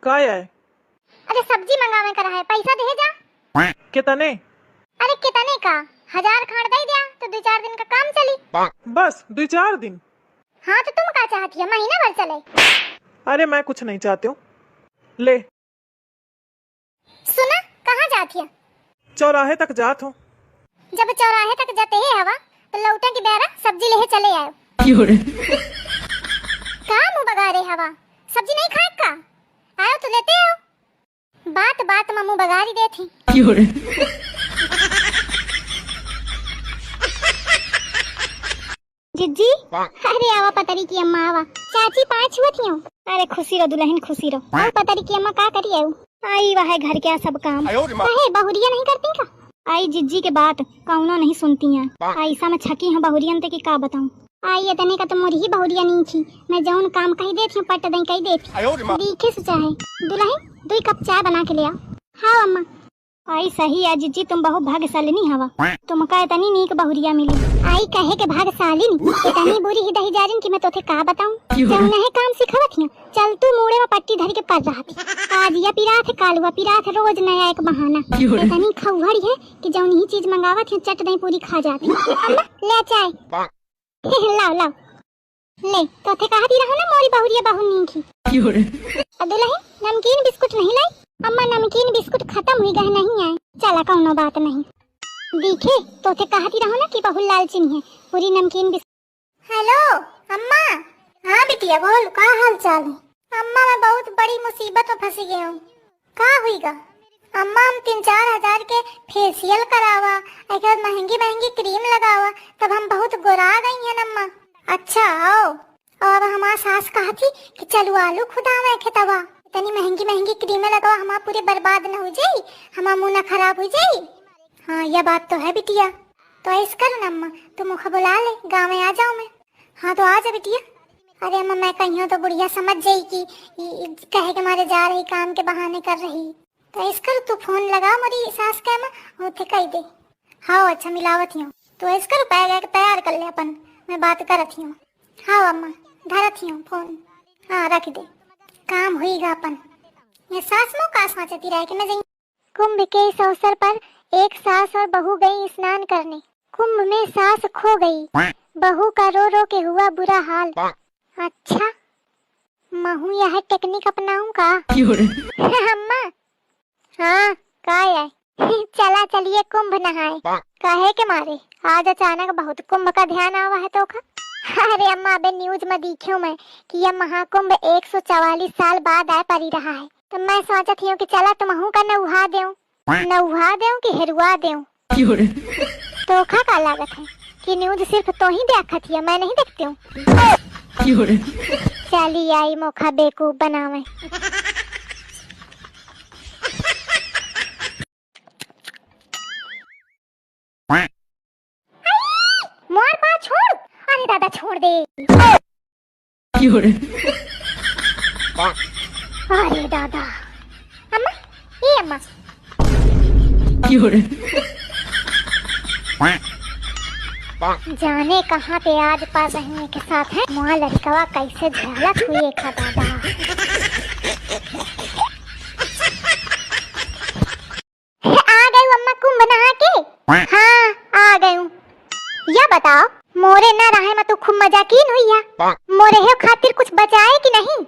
काय है? अरे सब्जी मंगावे करा है, पैसा दे जा। कितने? अरे कितने का? 1000 खाड़ दे दिया तो 2-4 दिन का काम चली। बस 2-4 दिन? हाँ तो तुम क्या चाहती है, महीना भर चले? अरे मैं कुछ नहीं चाहती हूँ। ले। सुना, कहाँ जाती है? चौराहे तक जात हूँ। जब चौराहे तक जाते है हवा तो लौटा की बेरा सब्जी लेके चले आयो। कहाँ मुँह बगा रहे हवा, सब्जी नहीं खाए का? आयो तो लेते हो। बात बात में मुँह बगारी देती। जिज्जी, अरे आवा पतरी की अम्मा आवा। चाची 5 हुआ थी। अरे खुशी रो दुल्हन खुशी रो। और पतरी की अम्मा का करी आऊ? आई वह घर के सब काम कहे बहुरिया नहीं करती का? आई जिज्जी के बात कौनो नहीं सुनती हैं। ऐसा में छकी है बहुरियन ते की का बताऊं। आई इतने का तो मोरी ही बहुरिया नहीं थी। मैं जौन काम कही देती हूँ पट दई कही देती। दिखे से चाहे दुल्हन 2 कप चाय बना के ले आओ। हाँ अम्मा। आई सही है जिज्जी, तुम बहुत भाग्यशालिनी हवा। तुमका इतनी नीक बहुरिया मिली। आई कहे के भाग्यशालिनी इतनी बुरी ही दही जारिन की मैं तोथे का बताऊं। जब नहीं काम सिखावत हिया, चल तू मोड़े में पट्टी धर के पड़ रहा थी। आज या पिरात कालुआ पिरात, रोज नया एक बहाना। इतनी खौहड़ी है कि जौन ही चीज मंगावत है चट दही पूरी खा जाती। अम्मा ले चाय। लाओ लाओ ले। तोथे कहा दी रहो ना मोरी बहुरिया बहु नी की। दुल्हन नमकीन बिस्कुट नहीं लाई? अम्मा नमकीन बिस्कुट खत्म हुई गए नहीं आए। चला कौनो बात नहीं। दिखे तो थे कहती रहो ना कि बहु लालचीनी है, पूरी नमकीन बिस्कुट। हेलो अम्मा। हाँ बिटिया बोल, का हाल चाल है? अम्मा मैं बहुत बड़ी मुसीबत में फंसी गई हूँ। का हुईगा? अम्मा हम 3-4 हजार के फेशियल करावा, एक महंगी महंगी क्रीम लगावा, तब हम बहुत गोरा गई हैं अम्मा। अच्छा आओ। और हमारा सास कहा थी कि चलो आलू खुदावे खेतवा, इतनी महंगी महंगी क्रीमें लगाओ, हमारा पूरे बर्बाद न हो जाये, हमारा मुंह न खराब हो जाये। हाँ यह बात तो है बिटिया। तो ऐसा करो ना अम्मा, तुम मुख बुला ले, गाँव में आ जाओ मैं। हाँ तो आ जा बिटिया। अरे अम्मा मैं कहीं तो बुढ़िया समझ जाई कि कहे के मारे जा रही, काम के बहाने कर रही। तो ऐसा कर तू फोन लगा मेरी सास के अम्मा, होते कह दे। हाँ अच्छा मिलावत हूँ। तो ऐसा कर पैर तैयार कर ले अपन, मैं बात करत हूँ। हाँ अम्मा धरत हूँ फोन। हाँ रख दे, काम हुईगा अपन। ये सास मुँह का सोचती रहे कि मैं जाऊँ। कुंभ के इस अवसर पर एक सास और बहू गई स्नान करने। कुंभ में सास खो गई, बहू का रो रो के हुआ बुरा हाल। अच्छा महू यह टेक्निक अपनाऊं का? अम्मा हाँ का है? चला चलिए कुंभ नहाए। कहे के मारे आज अचानक बहुत कुंभ का ध्यान आवा है तो का? अरे अम्मा अबे न्यूज में देखियो मैं कि यह महाकुंभ 144 साल बाद आ पड़ी रहा है। तो मैं सोचती हूँ कि चला तुमहू का नउहा देऊं। नउहा देऊं कि हेरुआ देऊं? तो का लागत है कि न्यूज सिर्फ तो ही देखत है, मैं नहीं देखती हूँ। चली आई मोखा बेकूफ बनावे। मोर पा छोड़। अरे दादा छोड़ दे। अरे दादा। अम्मा ये अम्मा जाने कहाँ पे आज पार रहने के साथ है। मुआ लड़कवा कैसे झलक हुई एक दादा। आ गई अम्मा कुंभ नहा के? हाँ आ गई। यह बताओ मोरे न रहे में तो खूब मजाकीन हुई है। मोरे हो खातिर कुछ बचाए कि नहीं?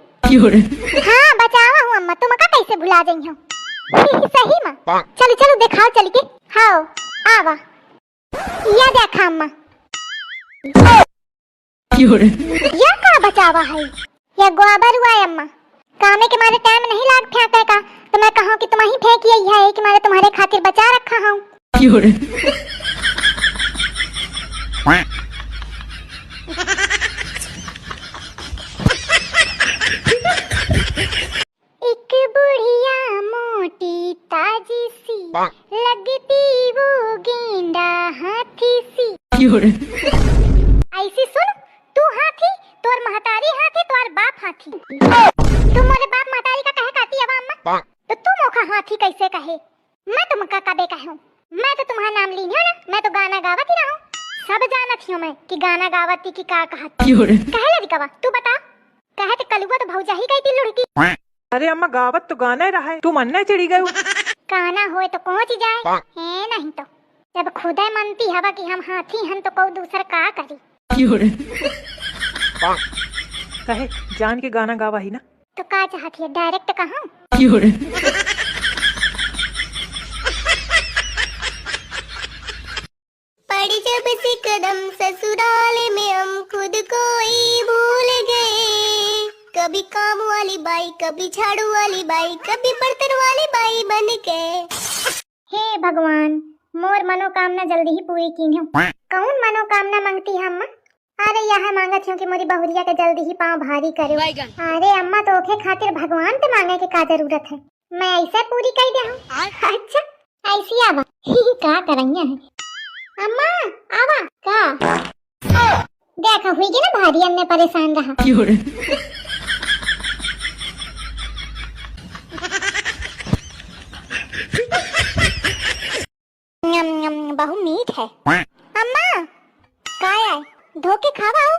हाँ बचावा हूँ अम्मा, तुम का कैसे भुला गई हो? सही माँ चलो चलो दिखाओ चल के। हाँ आवा यह देखा अम्मा। यह का बचावा है? यह गोबर हुआ है अम्मा। कामे के मारे टाइम नहीं लाग फेंके का, तो मैं कहूँ कि तुम ही फेंकी है कि मारे तुम्हारे खातिर बचा रखा हूँ। एक बुढ़िया मोटी ताजी सी, लगती वो गेंडा हाथी सी। ऐसी सुन, तू हाथी, तोर महतारी हाथी, तोर बाप हाथी। तू मोरे बाप महतारी का कहे कहती है अम्मा, तो तू मोखा हाथी कैसे कहे? मैं तुमका कबे कहूँ? मैं तो तुम्हारा नाम ली हूँ ना, मैं तो गाना गावत ही रहूँ। सब जानत हूँ मैं कि गाना गावती की का कहत। कहे लड़कवा तू बता, कहे तो कलुआ तो भौजा ही गई थी लुड़की। अरे अम्मा गावत तो गाना ही रहा है, तू मन्ने चिड़ी गयो। गाना होए तो पहुँच जाए है, नहीं तो जब खुदा मनती हवा कि हम हाथी हन तो कोई दूसर का करी। कहे जान के गाना गावा ही ना, तो का चाहती है डायरेक्ट कहाँ? पड़ी जब से कदम ससुराल में हम खुद को ही भूल गए, कभी काम वाली बाई, कभी झाड़ू वाली बाई, कभी बर्तन वाली बाई बन गए। हे भगवान, मोर मनोकामना जल्दी ही पूरी की हो। कौन मनोकामना मांगती है अम्मा? अरे यह मांगत हूँ कि मोरी बहुरिया के जल्दी ही पाँव भारी करे। अरे अम्मा तो ओके खातिर भगवान से मांगे के का जरूरत है, मैं ऐसे पूरी कर दे हूँ। अच्छा ऐसी आवा का करैया है अम्मा, आवा का देखा हुई कि ना भारी अन्य परेशान रहा। बहु मीठ है अम्मा, काय आए धोके खावा हो?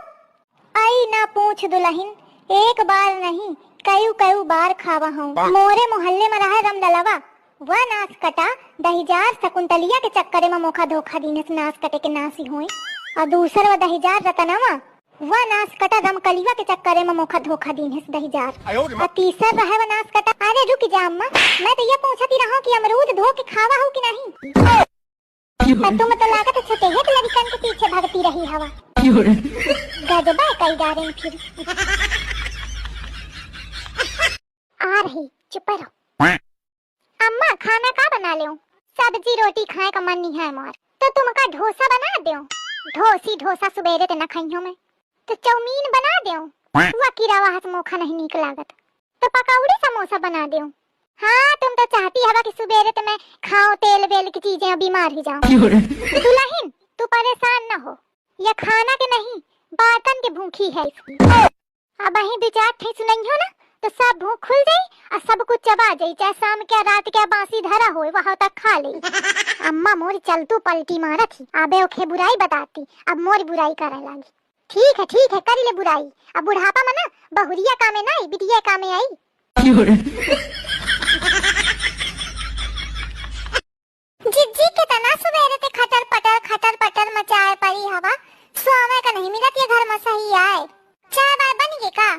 आई ना पूछ दुल्हन, एक बार नहीं कई कई बार खावा हूँ। मोरे मोहल्ले में रहा रम ललवा, वह नाश कटा दहीजार शकुंतलिया के चक्करे में मोखा धोखा दीने से नाश कटे के नासी हुए, और दूसर वह दहीजार रतनवा, वह नाश कटा दमकलिया के चक्करे में मोखा धोखा दीने से दहीजार, और तीसर रहा वह नाश कटा। अरे रुक जा अम्मा, मैं तो ये पूछती रहा कि अमरूद धो के खावा हो कि नहीं? तुम तो लागत छुटे है लड़कन के पीछे भागती रही हवा। गजबा कई डारें फिर आ रही, चुप रहो। अम्मा खाना का बना ले? सब्जी रोटी खाए का मन नहीं है मोर, तो तुम का डोसा बना दो। डोसा सुबेरे ते न खाइयो मैं, तो चाउमीन बना दो। वह किरावा हस मोखा नहीं निक लागत, तो पकौड़ी समोसा बना दो। हाँ तुम तो चाहती हवा कि सुबेरे तो मैं खाओ तेल वेल की चीजें, बीमार हो जाऊं। दुल्हन तू परेशान न हो, यह खाना के नहीं बर्तन के भूखी है इसकी। अब वही विचार थे सुनइयो ना तो सब भूख खुल जाई और सब कुछ चबा जाई, चाहे शाम के रात के बासी धरा होए वहां तक खा ले। अम्मा मोरी चलतू पलटी मारा थी, अबे ओखे बुराई बताती, अब मोरी बुराई करे लगी। ठीक है कर ले बुराई, अब बुढ़ापा में ना बहुरिया कामे ना आई, बिटिया कामे आई। जिज्जी के तना सुबेरे ते खटर पटर मचाए पड़ी हवा, स्वामे का नहीं मिलत ये घर में सही आए। चाय बाय बन गई का?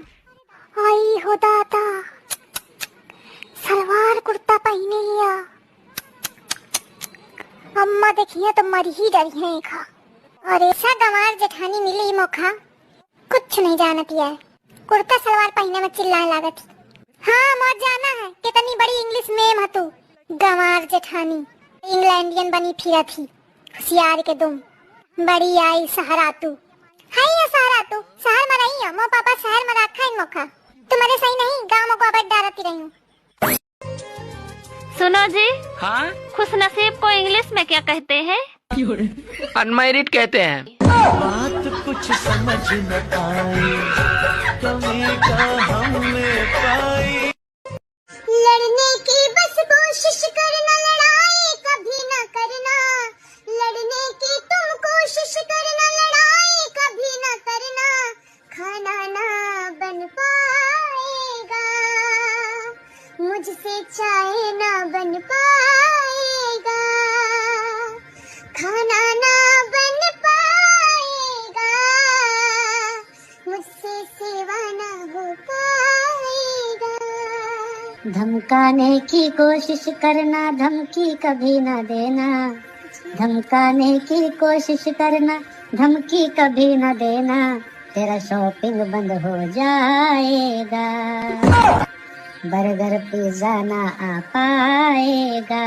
आई हो दाता, सलवार कुर्ता पहने हिया, अम्मा देखिए तो मरी ही डरी है खा। और ऐसा गंवार जेठानी मिली मोखा, कुछ नहीं जानती है, कुर्ता सलवार पहने में चिल्लाने लागत। हाँ मोर जाना है कितनी बड़ी इंग्लिश मेम है तू, गंवार जेठानी इंग्लैंडियन बनी फिरा थी, होशियार के दुम बड़ी आई सहारा तू। हाय ये सहारा तू, शहर में रही है, मो पापा शहर में रखा है मोखा, तुम्हारे सही नहीं गाँव को अब डालती रही हूँ। सुनो जी, हाँ खुश नसीब को इंग्लिश में क्या कहते हैं? अनमैरिड कहते हैं। बात कुछ समझ न आई, कमी का हमने पाई। लड़ने की बस कोशिश करना, लड़ाई कभी न करना। लड़ने की तुम कोशिश करना, लड़ाई कभी न करना। खाना ना बन पाएगा, मुझसे चाय ना बन पाएगा। खाना ना बन पाएगा, मुझसे सेवा ना हो पाएगा। धमकाने की कोशिश करना, धमकी कभी ना देना। धमकाने की कोशिश करना, धमकी कभी ना देना। तेरा शॉपिंग बंद हो जाएगा, बर्गर पिज्जा ना आ पाएगा।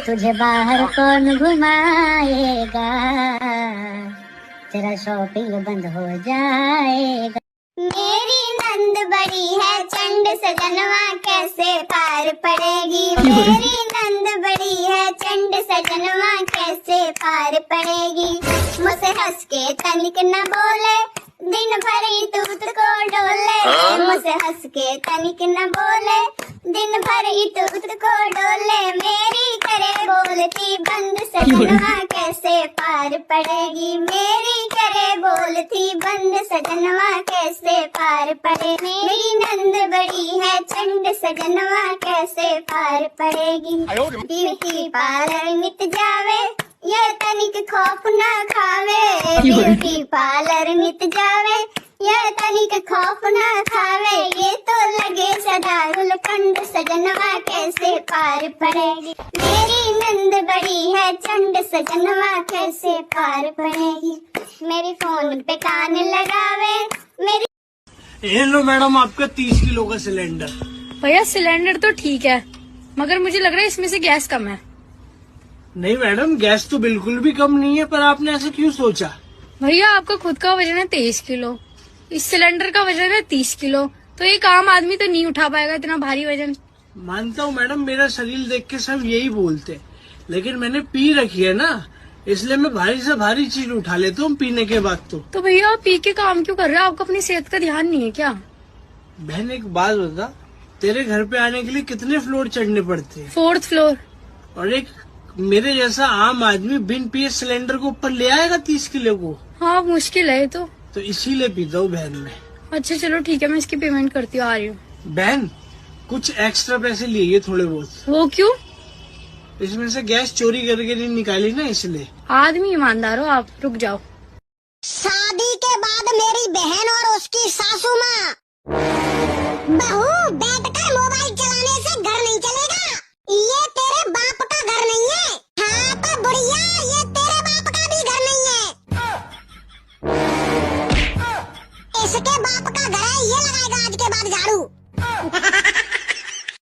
तुझे बाहर कौन घुमाएगा, तेरा शॉपिंग बंद हो जाएगा। मेरी नंद बड़ी है चंड सजनवा कैसे पार पड़ेगी। मेरी नंद बड़ी है चंड सजनवा कैसे पार पड़ेगी। मुझसे हंस के तनिक न बोले, दिन भर ही तूत को डोले। मुझसे हंस के तनिक न बोले, दिन भर ही तूत को डोले। मेरी करे बोलती बंद सजनवा कैसे पार पड़ेगी। मेरी करे बोलती बंद सजनवा कैसे पार पड़े। मेरी नंद बड़ी है चंड सजनवा कैसे पार पड़ेगी। ब्यूटी पार्लर नित जावे ये तनिक खौफ न खावे। ब्यूटी पार्लर नित जावे ये तनिक खौफ न खावे। ये तो लगे सदा गुलकंद सजनवा कैसे पार पड़ेगी। मेरी नंद बड़ी है चंड सजनवा कैसे पार पड़ेगी। मेरी फोन पे कान लगावे मेरी। ये लो मैडम आपका 30 किलो का सिलेंडर। भैया सिलेंडर तो ठीक है मगर मुझे लग रहा है इसमें से गैस कम है। नहीं मैडम गैस तो बिल्कुल भी कम नहीं है, पर आपने ऐसा क्यों सोचा? भैया आपका खुद का वजन है 23 किलो, इस सिलेंडर का वजन है 30 किलो, तो एक आम आदमी तो नहीं उठा पाएगा इतना भारी वजन। मानता हूँ मैडम मेरा शरीर देख के सब यही बोलते, लेकिन मैंने पी रखी है ना, इसलिए मैं भारी से भारी चीज उठा लेता हूँ पीने के बाद। तो भैया आप पी के काम क्यों कर रहे हो? आपको अपनी सेहत का ध्यान नहीं है क्या? बहन एक बात बता, तेरे घर पे आने के लिए कितने फ्लोर चढ़ने पड़ते हैं? 4th floor. और एक मेरे जैसा आम आदमी बिन पिए सिलेंडर को ऊपर ले आएगा 30 किलो को? हाँ मुश्किल है तो इसीलिए पीता हूँ बहन मैं। अच्छा चलो ठीक है मैं इसकी पेमेंट करती हूँ, आ रही हूँ। बहन कुछ एक्स्ट्रा पैसे लिए थोड़े बहुत। वो क्यों? इसमें से गैस चोरी करके नहीं निकाली ना, इसलिए। आदमी ईमानदार हो आप, रुक जाओ। शादी के बाद मेरी बहन और उसकी सासू माँ। बहू बैठकर मोबाइल चलाने से घर नहीं चलेगा। ये